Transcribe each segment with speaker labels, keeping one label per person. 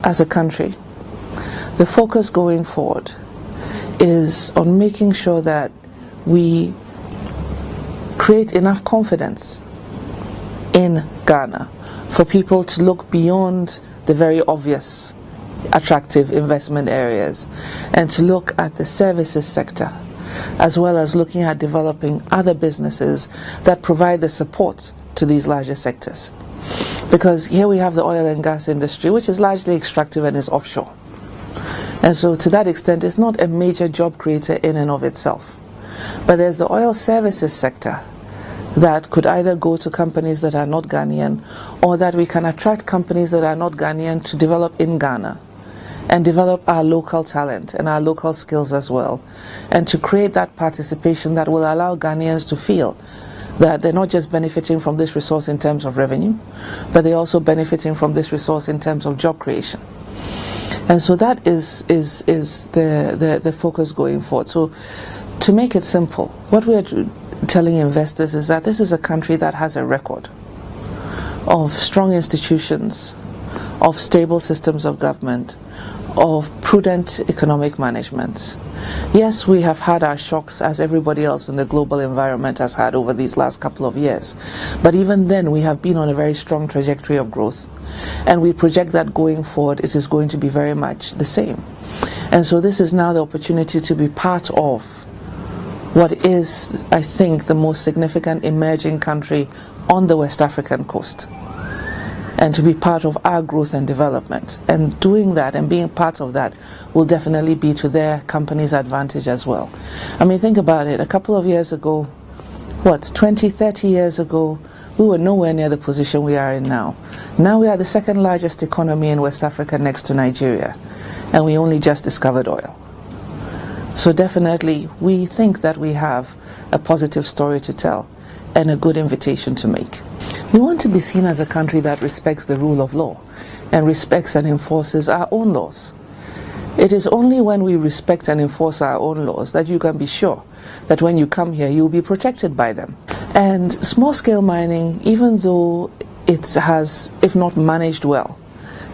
Speaker 1: as a country, the focus going forward is on making sure that we create enough confidence in Ghana for people to look beyond the very obvious attractive investment areas and to look at the services sector, as well as looking at developing other businesses that provide the support to these larger sectors. Because here we have the oil and gas industry, which is largely extractive and is offshore. And so to that extent, it's not a major job creator in and of itself. But there's the oil services sector that could either go to companies that are not Ghanaian, or that we can attract companies that are not Ghanaian to develop in Ghana and develop our local talent and our local skills as well, and to create that participation that will allow Ghanaians to feel that they're not just benefiting from this resource in terms of revenue, but they're also benefiting from this resource in terms of job creation. And so that is the focus going forward. So to make it simple, what we're telling investors is that this is a country that has a record of strong institutions, of stable systems of government, of prudent economic management. Yes, we have had our shocks, as everybody else in the global environment has had over these last couple of years. But even then, we have been on a very strong trajectory of growth. And we project that going forward, it is going to be very much the same. And so this is now the opportunity to be part of what is, I think, the most significant emerging country on the West African coast, and to be part of our growth and development. And doing that and being part of that will definitely be to their company's advantage as well. I mean, think about it. A couple of years ago, 20, 30 years ago, we were nowhere near the position we are in now. Now we are the second largest economy in West Africa next to Nigeria, and we only just discovered oil. So definitely, we think that we have a positive story to tell and a good invitation to make. We want to be seen as a country that respects the rule of law and respects and enforces our own laws. It is only when we respect and enforce our own laws that you can be sure that when you come here, you will be protected by them. And small-scale mining, even though it has, if not managed well,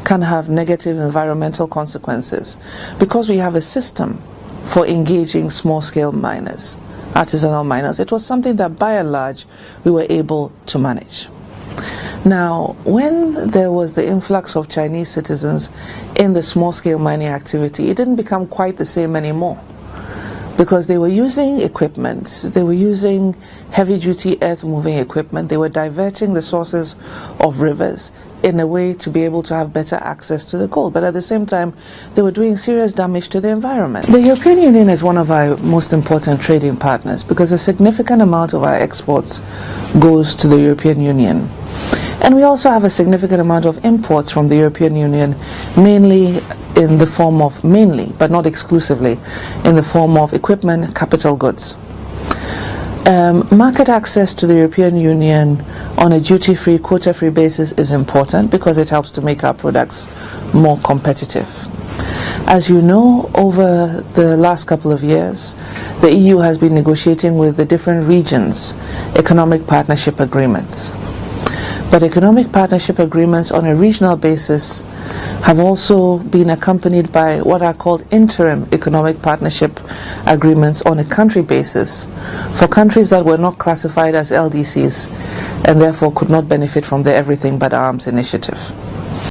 Speaker 1: can have negative environmental consequences, because we have a system for engaging small-scale miners, artisanal miners. It was something that by and large we were able to manage. Now, when there was the influx of Chinese citizens in the small-scale mining activity, it didn't become quite the same anymore, because they were using equipment, they were using heavy-duty earth-moving equipment, they were diverting the sources of rivers in a way to be able to have better access to the gold. But at the same time, they were doing serious damage to the environment. The European Union is one of our most important trading partners because a significant amount of our exports goes to the European Union. And we also have a significant amount of imports from the European Union, mainly, but not exclusively, in the form of equipment, capital goods. Market access to the European Union on a duty-free, quota-free basis is important because it helps to make our products more competitive. As you know, over the last couple of years, the EU has been negotiating with the different regions economic partnership agreements. But economic partnership agreements on a regional basis have also been accompanied by what are called interim economic partnership agreements on a country basis for countries that were not classified as LDCs and therefore could not benefit from the Everything But Arms initiative.